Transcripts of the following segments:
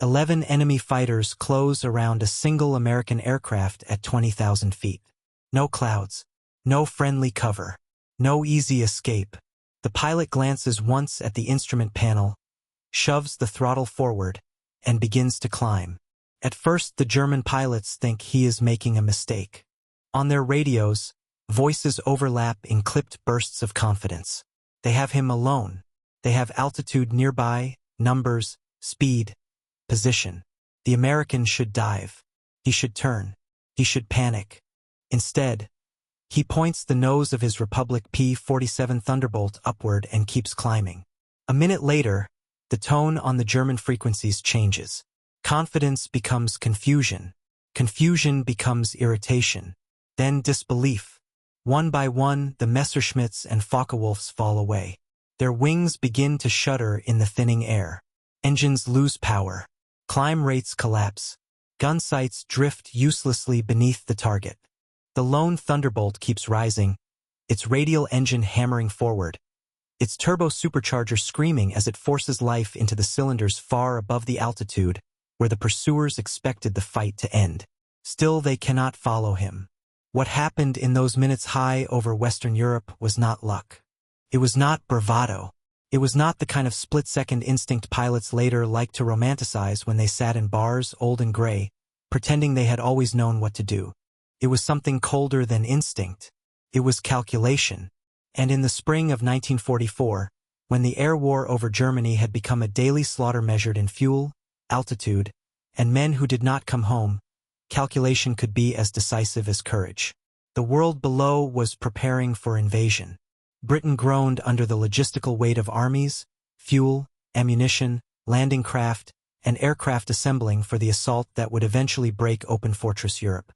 11 enemy fighters close around a single American aircraft at 20,000 feet. No clouds. No friendly cover. No easy escape. The pilot glances once at the instrument panel, shoves the throttle forward, and begins to climb. At first, the German pilots think he is making a mistake. On their radios, voices overlap in clipped bursts of confidence. They have him alone. They have altitude nearby, numbers, speed, position. The American should dive. He should turn. He should panic. Instead, he points the nose of his Republic P-47 Thunderbolt upward and keeps climbing. A minute later, the tone on the German frequencies changes. Confidence becomes confusion. Confusion becomes irritation. Then disbelief. One by one, the Messerschmitts and Focke-Wulfs fall away. Their wings begin to shudder in the thinning air. Engines lose power. Climb rates collapse. Gun sights drift uselessly beneath the target. The lone Thunderbolt keeps rising, its radial engine hammering forward, its turbo supercharger screaming as it forces life into the cylinders far above the altitude where the pursuers expected the fight to end. Still, they cannot follow him. What happened in those minutes high over Western Europe was not luck. It was not bravado. It was not the kind of split-second instinct pilots later liked to romanticize when they sat in bars, old and gray, pretending they had always known what to do. It was something colder than instinct. It was calculation. And in the spring of 1944, when the air war over Germany had become a daily slaughter measured in fuel, altitude, and men who did not come home, calculation could be as decisive as courage. The world below was preparing for invasion. Britain groaned under the logistical weight of armies, fuel, ammunition, landing craft, and aircraft assembling for the assault that would eventually break open Fortress Europe.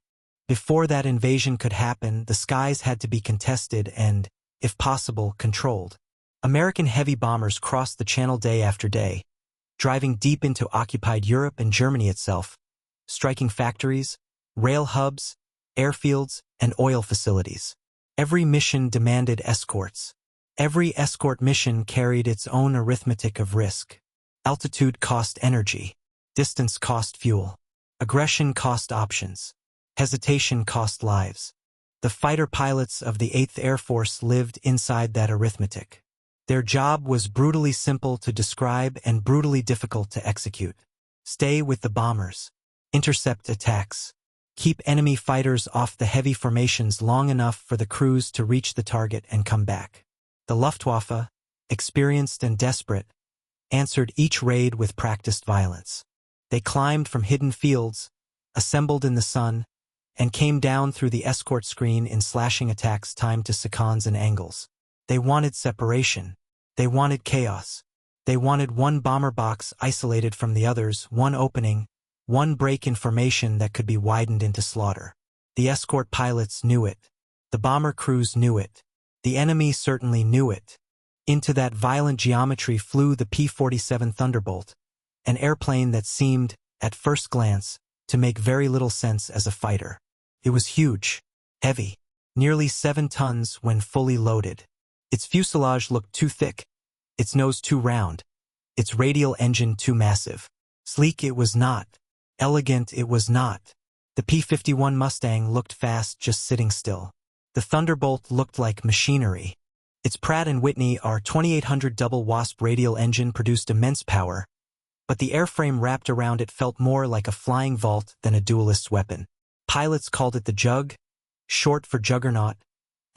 Before that invasion could happen, the skies had to be contested and, if possible, controlled. American heavy bombers crossed the Channel day after day, driving deep into occupied Europe and Germany itself, striking factories, rail hubs, airfields, and oil facilities. Every mission demanded escorts. Every escort mission carried its own arithmetic of risk. Altitude cost energy. Distance cost fuel. Aggression cost options. Hesitation cost lives. The fighter pilots of the 8th Air Force lived inside that arithmetic. Their job was brutally simple to describe and brutally difficult to execute. Stay with the bombers. Intercept attacks. Keep enemy fighters off the heavy formations long enough for the crews to reach the target and come back. The Luftwaffe, experienced and desperate, answered each raid with practiced violence. They climbed from hidden fields, assembled in the sun, and came down through the escort screen in slashing attacks timed to seconds and angles. They wanted separation. They wanted chaos. They wanted one bomber box isolated from the others, one opening, one break in formation that could be widened into slaughter. The escort pilots knew it. The bomber crews knew it. The enemy certainly knew it. Into that violent geometry flew the P-47 Thunderbolt, an airplane that seemed, at first glance, to make very little sense as a fighter. It was huge, heavy, nearly 7 tons when fully loaded. Its fuselage looked too thick, its nose too round, its radial engine too massive. Sleek it was not. Elegant it was not. The P-51 Mustang looked fast just sitting still. The Thunderbolt looked like machinery. Its Pratt & Whitney R2800 double Wasp radial engine produced immense power, but the airframe wrapped around it felt more like a flying vault than a duelist's weapon. Pilots called it the Jug, short for Juggernaut,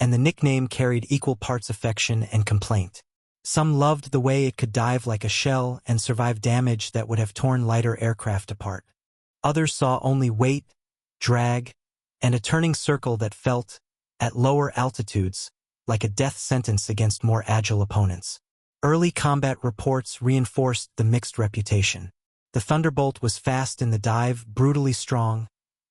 and the nickname carried equal parts affection and complaint. Some loved the way it could dive like a shell and survive damage that would have torn lighter aircraft apart. Others saw only weight, drag, and a turning circle that felt, at lower altitudes, like a death sentence against more agile opponents. Early combat reports reinforced the mixed reputation. The Thunderbolt was fast in the dive, brutally strong,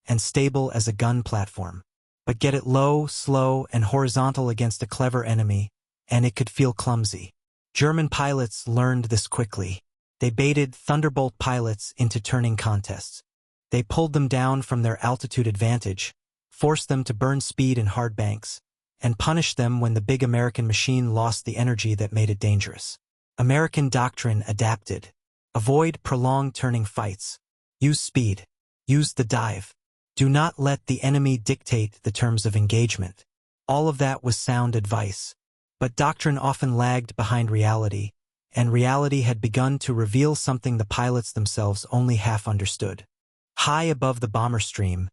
and stable as a gun platform. But get it low, slow, and horizontal against a clever enemy, and it could feel clumsy. German pilots learned this quickly. They baited Thunderbolt pilots into turning contests. They pulled them down from their altitude advantage, forced them to burn speed in hard banks, and punished them when the big American machine lost the energy that made it dangerous. American doctrine adapted. Avoid prolonged turning fights. Use speed. Use the dive. Do not let the enemy dictate the terms of engagement. All of that was sound advice. But doctrine often lagged behind reality, and reality had begun to reveal something the pilots themselves only half understood. High above the bomber stream,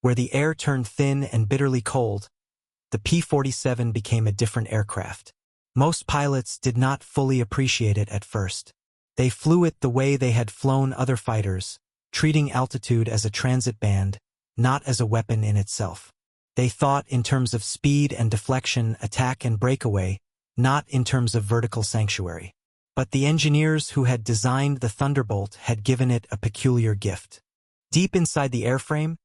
where the air turned thin and bitterly cold, the P-47 became a different aircraft. Most pilots did not fully appreciate it at first. They flew it the way they had flown other fighters, treating altitude as a transit band, not as a weapon in itself. They thought in terms of speed and deflection, attack and breakaway, not in terms of vertical sanctuary. But the engineers who had designed the Thunderbolt had given it a peculiar gift. Deep inside the airframe,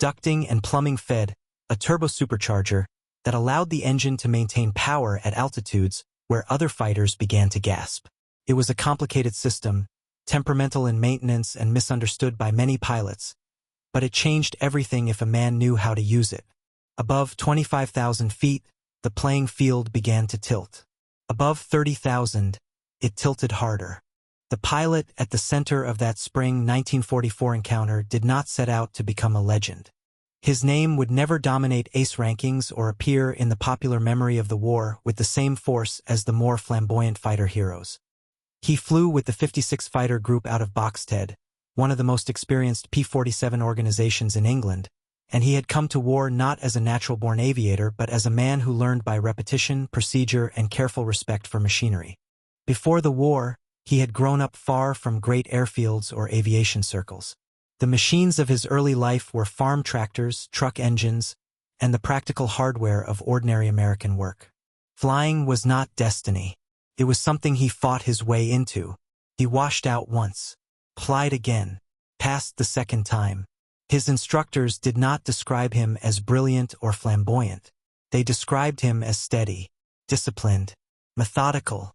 ducting and plumbing fed a turbo supercharger that allowed the engine to maintain power at altitudes where other fighters began to gasp. It was a complicated system, temperamental in maintenance and misunderstood by many pilots, but it changed everything if a man knew how to use it. Above 25,000 feet, the playing field began to tilt. Above 30,000, it tilted harder. The pilot at the center of that spring 1944 encounter did not set out to become a legend. His name would never dominate ace rankings or appear in the popular memory of the war with the same force as the more flamboyant fighter heroes. He flew with the 56 Fighter Group out of Boxted, one of the most experienced P-47 organizations in England, and he had come to war not as a natural-born aviator but as a man who learned by repetition, procedure, and careful respect for machinery. Before the war, he had grown up far from great airfields or aviation circles. The machines of his early life were farm tractors, truck engines, and the practical hardware of ordinary American work. Flying was not destiny. It was something he fought his way into. He washed out once, plied again, passed the second time. His instructors did not describe him as brilliant or flamboyant. They described him as steady, disciplined, methodical,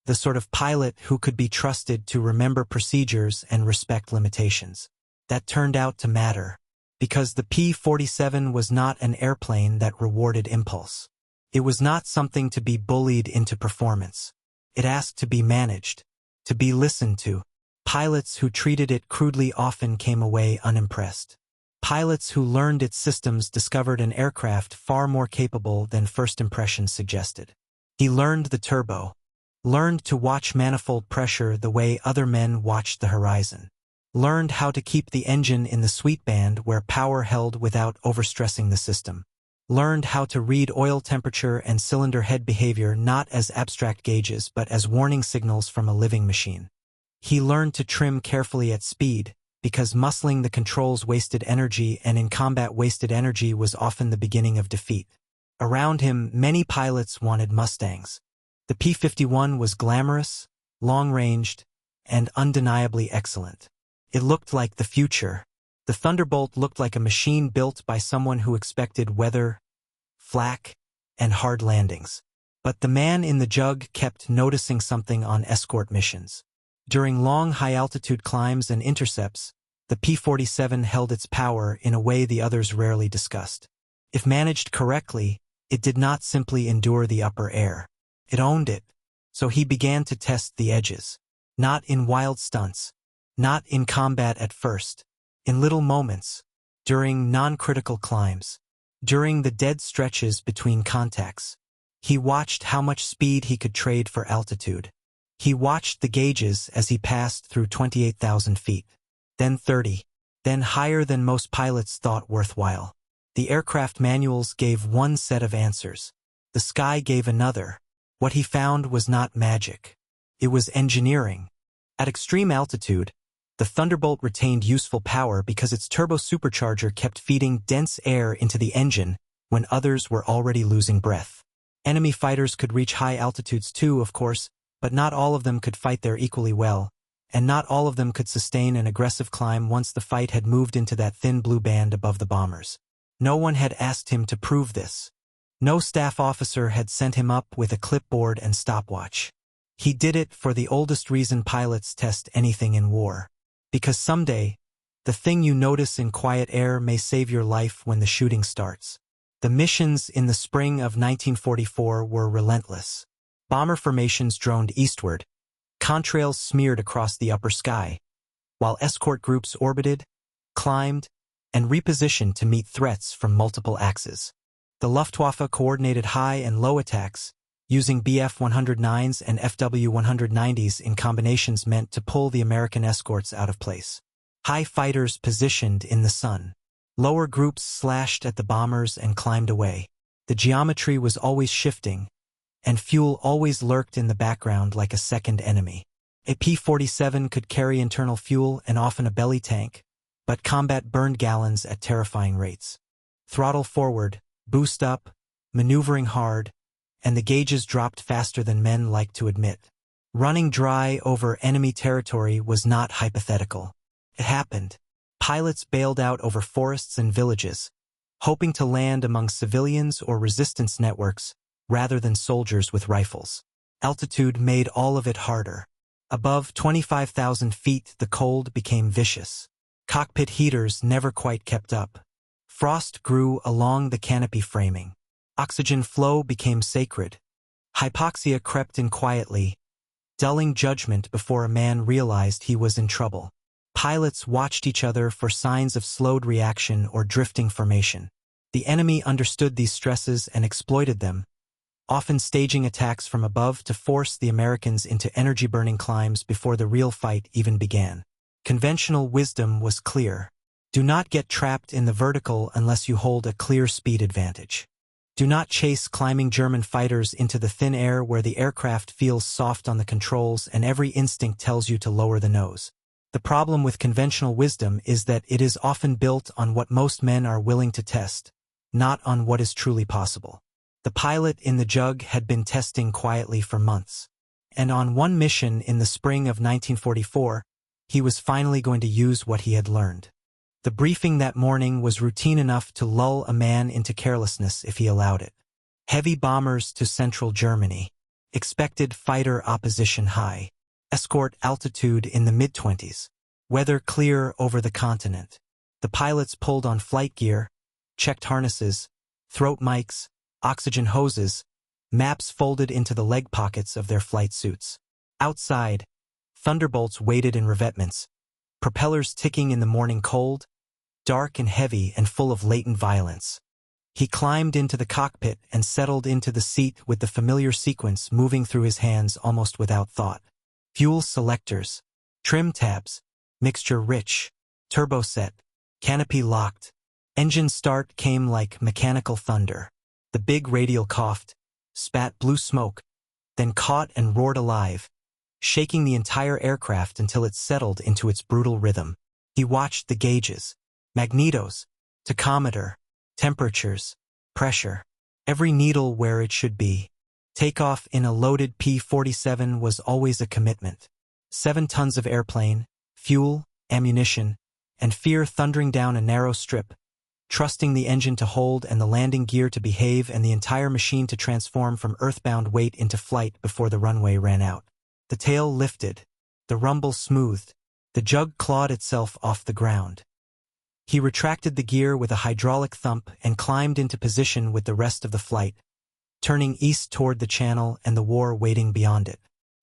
the sort of pilot who could be trusted to remember procedures and respect limitations. That turned out to matter, because the P-47 was not an airplane that rewarded impulse. It was not something to be bullied into performance. It asked to be managed, to be listened to. Pilots who treated it crudely often came away unimpressed. Pilots who learned its systems discovered an aircraft far more capable than first impressions suggested. He learned the turbo, learned to watch manifold pressure the way other men watched the horizon, learned how to keep the engine in the sweet band where power held without overstressing the system, learned how to read oil temperature and cylinder head behavior not as abstract gauges but as warning signals from a living machine. He learned to trim carefully at speed, because muscling the controls wasted energy, and in combat wasted energy was often the beginning of defeat. Around him, many pilots wanted Mustangs. The P-51 was glamorous, long-ranged, and undeniably excellent. It looked like the future. The Thunderbolt looked like a machine built by someone who expected weather, flak, and hard landings. But the man in the jug kept noticing something on escort missions. During long high-altitude climbs and intercepts, the P-47 held its power in a way the others rarely discussed. If managed correctly, it did not simply endure the upper air. It owned it, so he began to test the edges. Not in wild stunts, not in combat at first, in little moments, during non-critical climbs, during the dead stretches between contacts. He watched how much speed he could trade for altitude. He watched the gauges as he passed through 28,000 feet, then 30, then higher than most pilots thought worthwhile. The aircraft manuals gave one set of answers. The sky gave another. What he found was not magic. It was engineering. At extreme altitude, the Thunderbolt retained useful power because its turbo supercharger kept feeding dense air into the engine when others were already losing breath. Enemy fighters could reach high altitudes too, of course, but not all of them could fight there equally well, and not all of them could sustain an aggressive climb once the fight had moved into that thin blue band above the bombers. No one had asked him to prove this. No staff officer had sent him up with a clipboard and stopwatch. He did it for the oldest reason pilots test anything in war. Because someday, the thing you notice in quiet air may save your life when the shooting starts. The missions in the spring of 1944 were relentless. Bomber formations droned eastward, Contrails smeared across the upper sky, while escort groups orbited, climbed, and repositioned to meet threats from multiple axes. The Luftwaffe coordinated high and low attacks, using Bf-109s and Fw-190s in combinations meant to pull the American escorts out of place. High fighters positioned in the sun. Lower groups slashed at the bombers and climbed away. The geometry was always shifting, and fuel always lurked in the background like a second enemy. A P-47 could carry internal fuel and often a belly tank, but combat burned gallons at terrifying rates. Throttle forward, boost up, maneuvering hard, and the gauges dropped faster than men liked to admit. Running dry over enemy territory was not hypothetical. It happened. Pilots bailed out over forests and villages, hoping to land among civilians or resistance networks rather than soldiers with rifles. Altitude made all of it harder. Above 25,000 feet, the cold became vicious. Cockpit heaters never quite kept up. Frost grew along the canopy framing. Oxygen flow became sacred. Hypoxia crept in quietly, dulling judgment before a man realized he was in trouble. Pilots watched each other for signs of slowed reaction or drifting formation. The enemy understood these stresses and exploited them, often staging attacks from above to force the Americans into energy-burning climbs before the real fight even began. Conventional wisdom was clear. Do not get trapped in the vertical unless you hold a clear speed advantage. Do not chase climbing German fighters into the thin air where the aircraft feels soft on the controls and every instinct tells you to lower the nose. The problem with conventional wisdom is that it is often built on what most men are willing to test, not on what is truly possible. The pilot in the Jug had been testing quietly for months, and on one mission in the spring of 1944, he was finally going to use what he had learned. The briefing that morning was routine enough to lull a man into carelessness if he allowed it. Heavy bombers to central Germany. Expected fighter opposition high. Escort altitude in the mid-20s. Weather clear over the continent. The pilots pulled on flight gear, checked harnesses, throat mics, oxygen hoses, maps folded into the leg pockets of their flight suits. Outside, thunderbolts waited in revetments, propellers ticking in the morning cold, dark and heavy and full of latent violence. He climbed into the cockpit and settled into the seat with the familiar sequence moving through his hands almost without thought. Fuel selectors, trim tabs, mixture rich, turbo set, canopy locked. Engine start came like mechanical thunder. The big radial coughed, spat blue smoke, then caught and roared alive, shaking the entire aircraft until it settled into its brutal rhythm. He watched the gauges, magnetos, tachometer, temperatures, pressure, every needle where it should be. Takeoff in a loaded P-47 was always a commitment. 7 tons of airplane, fuel, ammunition, and fear thundering down a narrow strip, trusting the engine to hold and the landing gear to behave and the entire machine to transform from earthbound weight into flight before the runway ran out. The tail lifted, the rumble smoothed, the Jug clawed itself off the ground. He retracted the gear with a hydraulic thump and climbed into position with the rest of the flight, turning east toward the channel and the war waiting beyond it.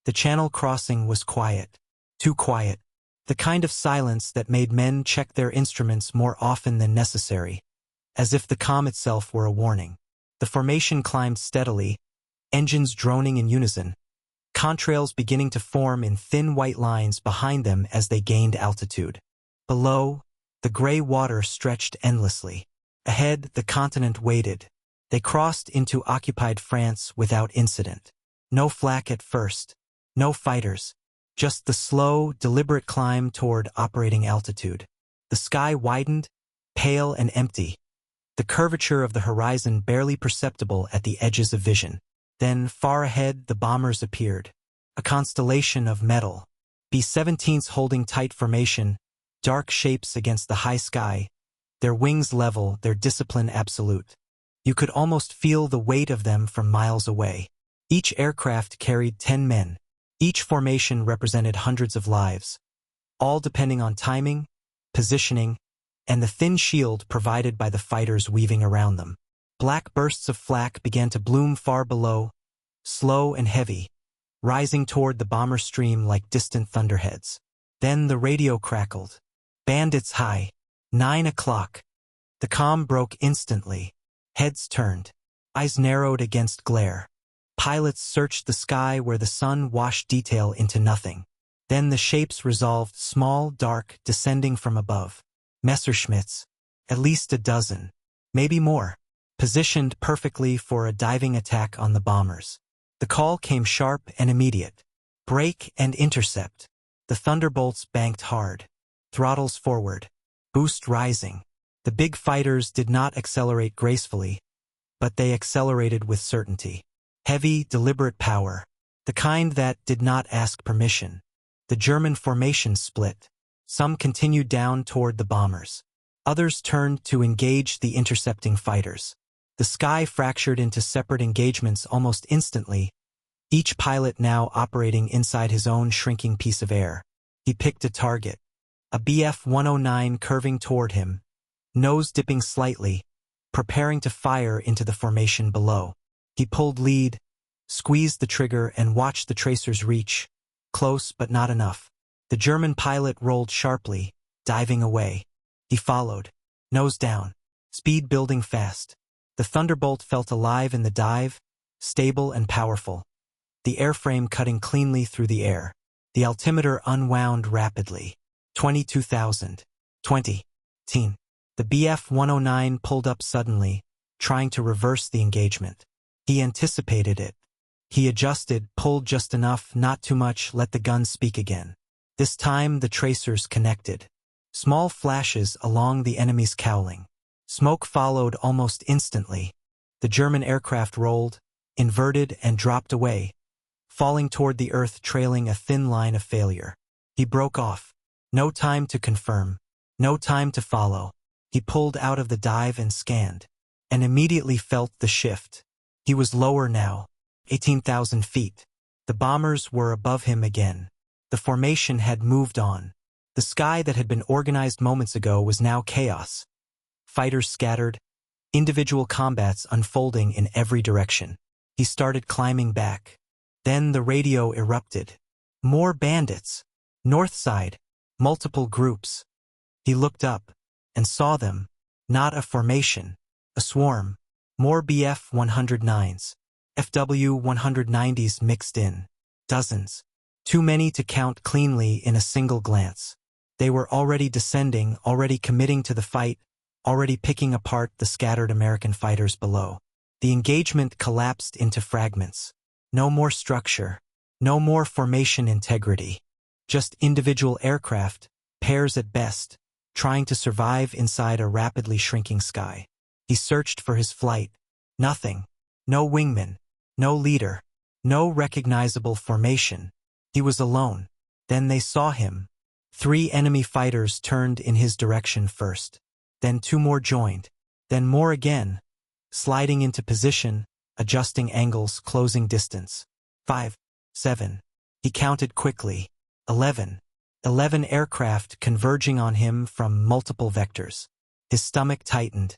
The channel crossing was quiet, too quiet, the kind of silence that made men check their instruments more often than necessary, as if the calm itself were a warning. The formation climbed steadily, engines droning in unison, contrails beginning to form in thin white lines behind them as they gained altitude. Below, the gray water stretched endlessly. Ahead, the continent waited. They crossed into occupied France without incident. No flak at first, no fighters, just the slow, deliberate climb toward operating altitude. The sky widened, pale and empty, the curvature of the horizon barely perceptible at the edges of vision. Then, far ahead, the bombers appeared, a constellation of metal, B-17s holding tight formation, dark shapes against the high sky, their wings level, their discipline absolute. You could almost feel the weight of them from miles away. Each aircraft carried 10 men. Each formation represented hundreds of lives, all depending on timing, positioning, and the thin shield provided by the fighters weaving around them. Black bursts of flak began to bloom far below, slow and heavy, rising toward the bomber stream like distant thunderheads. Then the radio crackled. Bandits high. 9 o'clock. The calm broke instantly. Heads turned. Eyes narrowed against glare. Pilots searched the sky where the sun washed detail into nothing. Then the shapes resolved, small, dark, descending from above. Messerschmitts. At least a dozen. Maybe more. Positioned perfectly for a diving attack on the bombers. The call came sharp and immediate. Brake and intercept. The thunderbolts banked hard. Throttles forward. Boost rising. The big fighters did not accelerate gracefully, but they accelerated with certainty. Heavy, deliberate power. The kind that did not ask permission. The German formation split. Some continued down toward the bombers. Others turned to engage the intercepting fighters. The sky fractured into separate engagements almost instantly, each pilot now operating inside his own shrinking piece of air. He picked a target. A Bf-109 curving toward him, nose dipping slightly, preparing to fire into the formation below. He pulled lead, squeezed the trigger, and watched the tracers reach. Close, but not enough. The German pilot rolled sharply, diving away. He followed, nose down, speed building fast. The Thunderbolt felt alive in the dive, stable and powerful. The airframe cutting cleanly through the air. The altimeter unwound rapidly. 22,000. 20. Teen. The Bf-109 pulled up suddenly, trying to reverse the engagement. He anticipated it. He adjusted, pulled just enough, not too much, let the gun speak again. This time the tracers connected. Small flashes along the enemy's cowling. Smoke followed almost instantly. The German aircraft rolled, inverted, and dropped away, falling toward the earth, trailing a thin line of failure. He broke off. No time to confirm. No time to follow. He pulled out of the dive and scanned, and immediately felt the shift. He was lower now, 18,000 feet. The bombers were above him again. The formation had moved on. The sky that had been organized moments ago was now chaos. Fighters scattered, individual combats unfolding in every direction. He started climbing back. Then the radio erupted. More bandits. North side. Multiple groups. He looked up and saw them. Not a formation. A swarm. More Bf-109s. FW-190s mixed in. Dozens. Too many to count cleanly in a single glance. They were already descending, already committing to the fight, already picking apart the scattered American fighters below. The engagement collapsed into fragments. No more structure. No more formation integrity. Just individual aircraft, pairs at best, trying to survive inside a rapidly shrinking sky. He searched for his flight. Nothing. No wingman. No leader. No recognizable formation. He was alone. Then they saw him. 3 enemy fighters turned in his direction first. Then 2 more joined. Then more again. Sliding into position, adjusting angles, closing distance. 5. 7. He counted quickly. 11. 11 aircraft converging on him from multiple vectors. His stomach tightened.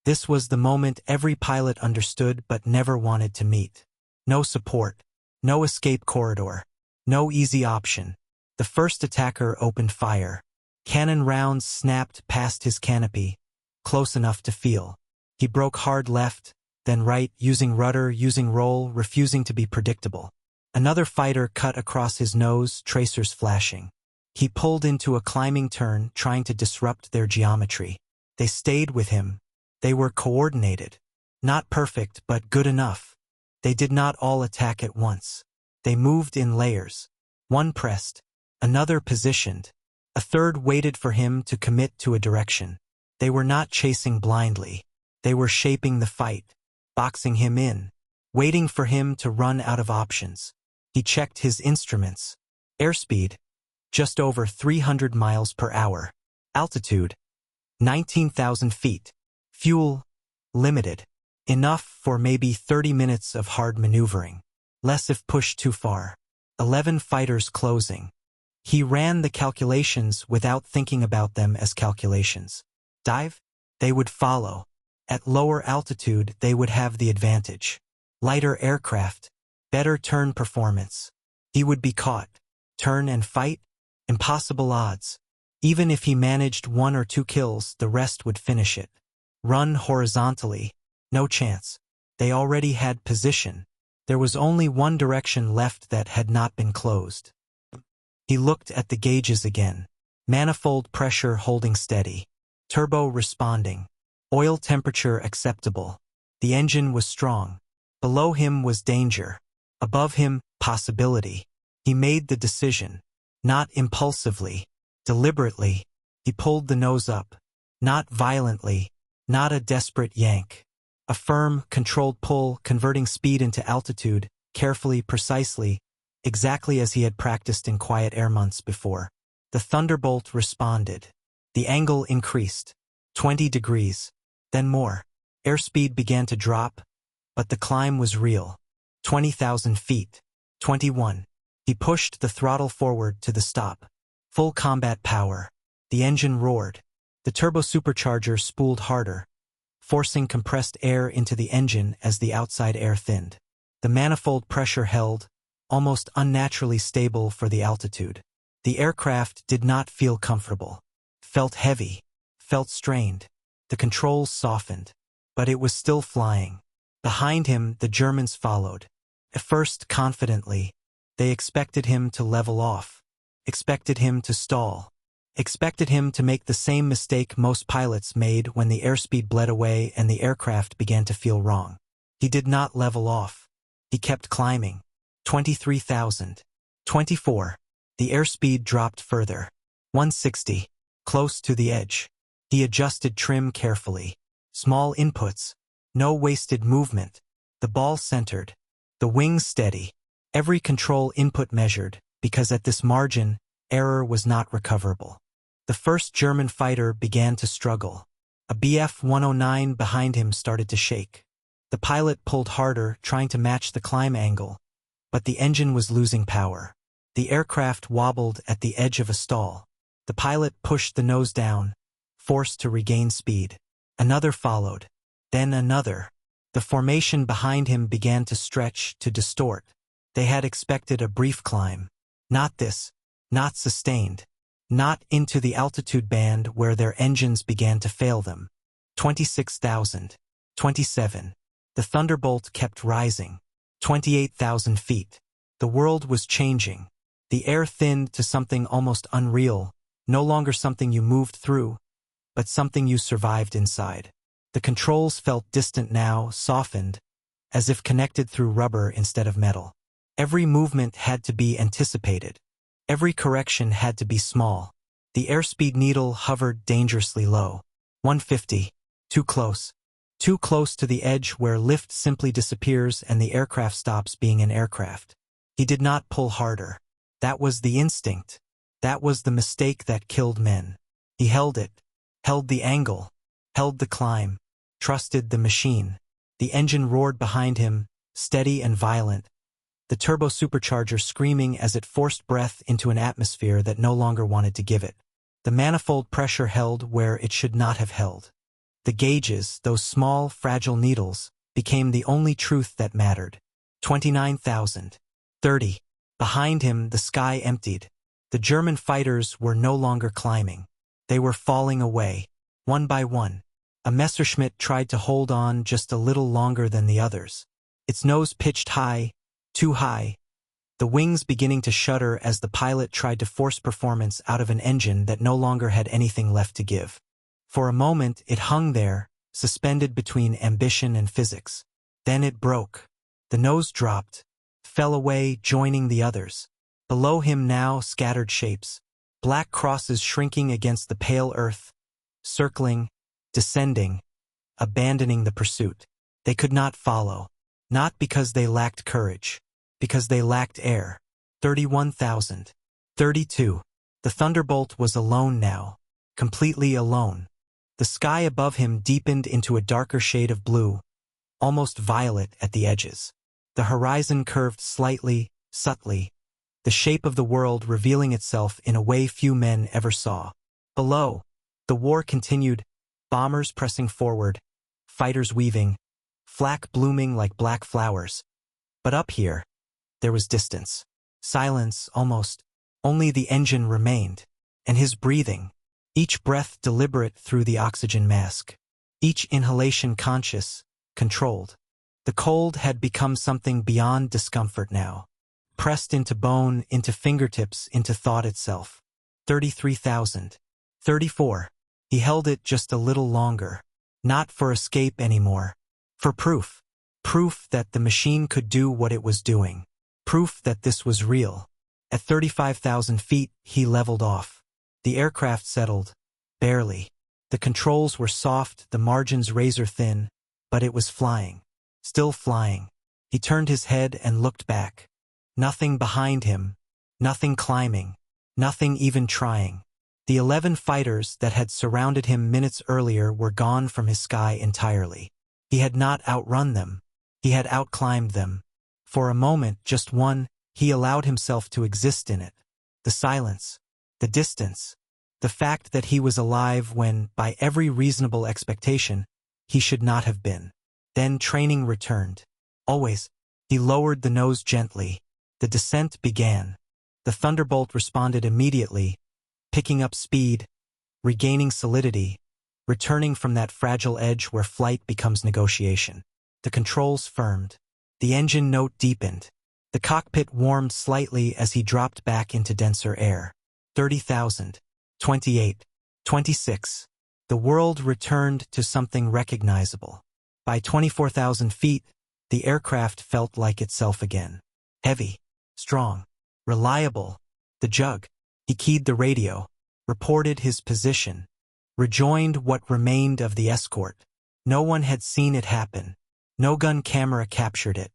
This was the moment every pilot understood but never wanted to meet. No support. No escape corridor. No easy option. The first attacker opened fire. Cannon rounds snapped past his canopy, close enough to feel. He broke hard left, then right, using rudder, using roll, refusing to be predictable. Another fighter cut across his nose, tracers flashing. He pulled into a climbing turn, trying to disrupt their geometry. They stayed with him. They were coordinated. Not perfect, but good enough. They did not all attack at once. They moved in layers. One pressed. Another positioned. A third waited for him to commit to a direction. They were not chasing blindly. They were shaping the fight, boxing him in, waiting for him to run out of options. He checked his instruments. Airspeed, just over 300 miles per hour. Altitude, 19,000 feet. Fuel, limited. Enough for maybe 30 minutes of hard maneuvering. Less if pushed too far. 11 fighters closing. He ran the calculations without thinking about them as calculations. Dive? They would follow. At lower altitude, they would have the advantage. Lighter aircraft. Better turn performance. He would be caught. Turn and fight? Impossible odds. Even if he managed 1 or 2 kills, the rest would finish it. Run horizontally? No chance. They already had position. There was only one direction left that had not been closed. He looked at the gauges again. Manifold pressure holding steady. Turbo responding. Oil temperature acceptable. The engine was strong. Below him was danger. Above him, possibility. He made the decision. Not impulsively. Deliberately. He pulled the nose up. Not violently. Not a desperate yank. A firm, controlled pull, converting speed into altitude, carefully, precisely, exactly as he had practiced in quiet air months before. The thunderbolt responded. The angle increased. 20 degrees. Then more. Airspeed began to drop, but the climb was real. 20,000 feet. 21. He pushed the throttle forward to the stop. Full combat power. The engine roared. The turbo supercharger spooled harder, forcing compressed air into the engine as the outside air thinned. The manifold pressure held, almost unnaturally stable for the altitude. The aircraft did not feel comfortable. Felt heavy. Felt strained. The controls softened. But it was still flying. Behind him, the Germans followed. At first, confidently. They expected him to level off. Expected him to stall. Expected him to make the same mistake most pilots made when the airspeed bled away and the aircraft began to feel wrong. He did not level off. He kept climbing. 23,000. 24. The airspeed dropped further. 160. Close to the edge. He adjusted trim carefully. Small inputs. No wasted movement. The ball centered. The wings steady. Every control input measured, because at this margin, error was not recoverable. The first German fighter began to struggle. A Bf-109 behind him started to shake. The pilot pulled harder, trying to match the climb angle, but the engine was losing power. The aircraft wobbled at the edge of a stall. The pilot pushed the nose down, forced to regain speed. Another followed. Then another. The formation behind him began to stretch, to distort. They had expected a brief climb. Not this. Not sustained. Not into the altitude band where their engines began to fail them. 26,000. 27. The thunderbolt kept rising. 28,000 feet. The world was changing. The air thinned to something almost unreal, no longer something you moved through, but something you survived inside. The controls felt distant now, softened, as if connected through rubber instead of metal. Every movement had to be anticipated. Every correction had to be small. The airspeed needle hovered dangerously low. 150. Too close. Too close to the edge where lift simply disappears and the aircraft stops being an aircraft. He did not pull harder. That was the instinct. That was the mistake that killed men. He held it. Held the angle. Held the climb. Trusted the machine. The engine roared behind him, steady and violent. The turbo supercharger screaming as it forced breath into an atmosphere that no longer wanted to give it. The manifold pressure held where it should not have held. The gauges, those small, fragile needles, became the only truth that mattered. 29,000. 30. Behind him, the sky emptied. The German fighters were no longer climbing. They were falling away, one by one. A Messerschmitt tried to hold on just a little longer than the others. Its nose pitched high, too high, the wings beginning to shudder as the pilot tried to force performance out of an engine that no longer had anything left to give. For a moment it hung there, suspended between ambition and physics. Then it broke. The nose dropped, fell away, joining the others. Below him now scattered shapes, black crosses shrinking against the pale earth, circling, descending, abandoning the pursuit. They could not follow. Not because they lacked courage, because they lacked air. 31,000. 32. The thunderbolt was alone now, completely alone. The sky above him deepened into a darker shade of blue, almost violet at the edges. The horizon curved slightly, subtly, the shape of the world revealing itself in a way few men ever saw. Below, the war continued, bombers pressing forward, fighters weaving, flak blooming like black flowers. But up here, there was distance. Silence, almost. Only the engine remained. And his breathing. Each breath deliberate through the oxygen mask. Each inhalation conscious, controlled. The cold had become something beyond discomfort now. Pressed into bone, into fingertips, into thought itself. 33,000. 34. He held it just a little longer. Not for escape anymore. For proof. Proof that the machine could do what it was doing. Proof that this was real. At 35,000 feet, he leveled off. The aircraft settled. Barely. The controls were soft, the margins razor-thin, but it was flying. Still flying. He turned his head and looked back. Nothing behind him. Nothing climbing. Nothing even trying. The 11 fighters that had surrounded him minutes earlier were gone from his sky entirely. He had not outrun them. He had outclimbed them. For a moment, just one, he allowed himself to exist in it. The silence. The distance. The fact that he was alive when, by every reasonable expectation, he should not have been. Then training returned. Always. He lowered the nose gently. The descent began. The Thunderbolt responded immediately, picking up speed, regaining solidity, returning from that fragile edge where flight becomes negotiation. The controls firmed. The engine note deepened. The cockpit warmed slightly as he dropped back into denser air. 30,000. 28. 26. The world returned to something recognizable. By 24,000 feet, the aircraft felt like itself again. Heavy. Strong. Reliable. The jug. He keyed the radio, reported his position, rejoined what remained of the escort. No one had seen it happen. No gun camera captured it.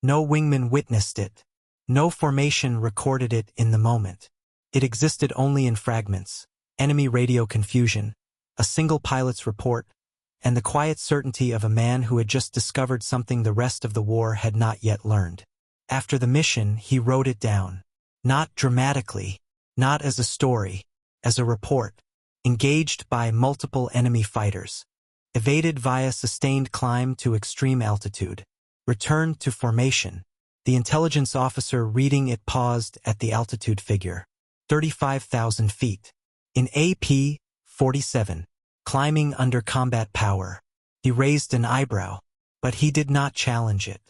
No wingman witnessed it. No formation recorded it in the moment. It existed only in fragments, enemy radio confusion, a single pilot's report, and the quiet certainty of a man who had just discovered something the rest of the war had not yet learned. After the mission, he wrote it down. Not dramatically, not as a story, as a report. Engaged by multiple enemy fighters. Evaded via sustained climb to extreme altitude. Returned to formation. The intelligence officer reading it paused at the altitude figure. 35,000 feet. In AP 47. Climbing under combat power. He raised an eyebrow, but he did not challenge it.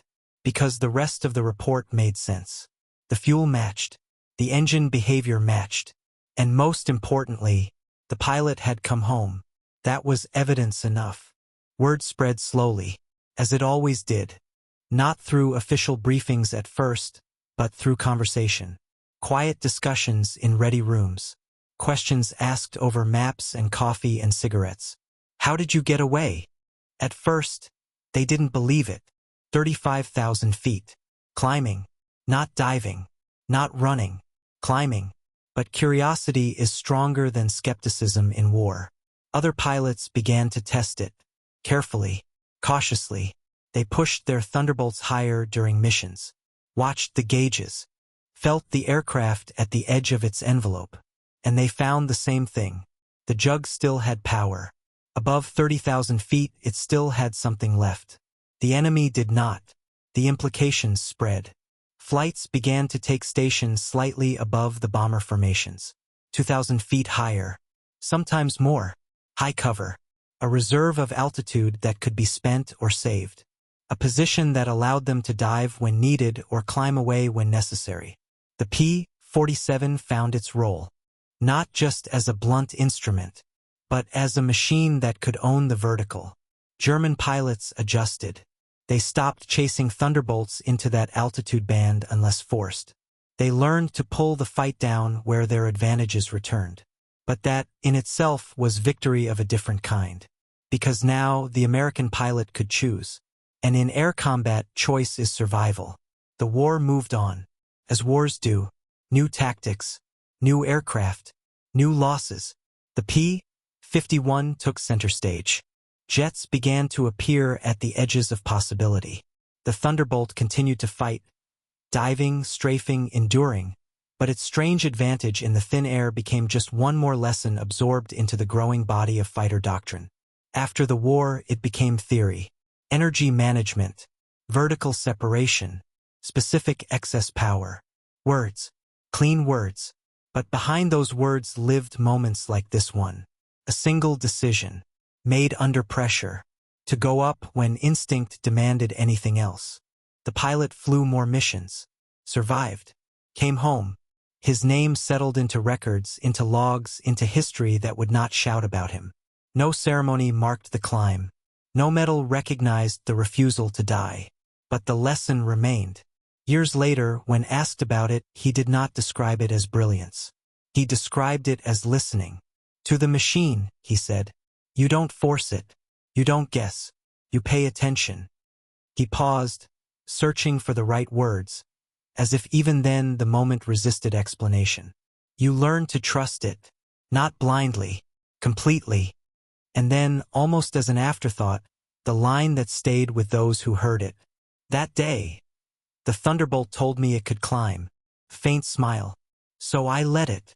Because the rest of the report made sense. The fuel matched. The engine behavior matched. And most importantly, the pilot had come home. That was evidence enough. Word spread slowly, as it always did. Not through official briefings at first, but through conversation. Quiet discussions in ready rooms. Questions asked over maps and coffee and cigarettes. How did you get away? At first, they didn't believe it. 35,000 feet. Climbing. Not diving. Not running. Climbing. But curiosity is stronger than skepticism in war. Other pilots began to test it. Carefully. Cautiously. They pushed their Thunderbolts higher during missions. Watched the gauges. Felt the aircraft at the edge of its envelope. And they found the same thing. The jug still had power. Above 30,000 feet, it still had something left. The enemy did not. The implications spread. Flights began to take station slightly above the bomber formations. 2,000 feet higher. Sometimes more. High cover. A reserve of altitude that could be spent or saved. A position that allowed them to dive when needed or climb away when necessary. The P-47 found its role. Not just as a blunt instrument, but as a machine that could own the vertical. German pilots adjusted. They stopped chasing Thunderbolts into that altitude band unless forced. They learned to pull the fight down where their advantages returned. But that, in itself, was victory of a different kind. Because now, the American pilot could choose. And in air combat, choice is survival. The war moved on. As wars do. New tactics. New aircraft. New losses. The P-51 took center stage. Jets began to appear at the edges of possibility. The Thunderbolt continued to fight. Diving, strafing, enduring. But its strange advantage in the thin air became just one more lesson absorbed into the growing body of fighter doctrine. After the war, it became theory. Energy management. Vertical separation. Specific excess power. Words. Clean words. But behind those words lived moments like this one. A single decision, made under pressure, to go up when instinct demanded anything else. The pilot flew more missions, survived, came home. His name settled into records, into logs, into history that would not shout about him. No ceremony marked the climb. No medal recognized the refusal to die. But the lesson remained. Years later, when asked about it, he did not describe it as brilliance. He described it as listening. To the machine, he said. You don't force it. You don't guess. You pay attention. He paused, searching for the right words, as if even then the moment resisted explanation. You learn to trust it, not blindly, completely. And then, almost as an afterthought, the line that stayed with those who heard it. That day, the thunderbolt told me it could climb. Faint smile. So I let it.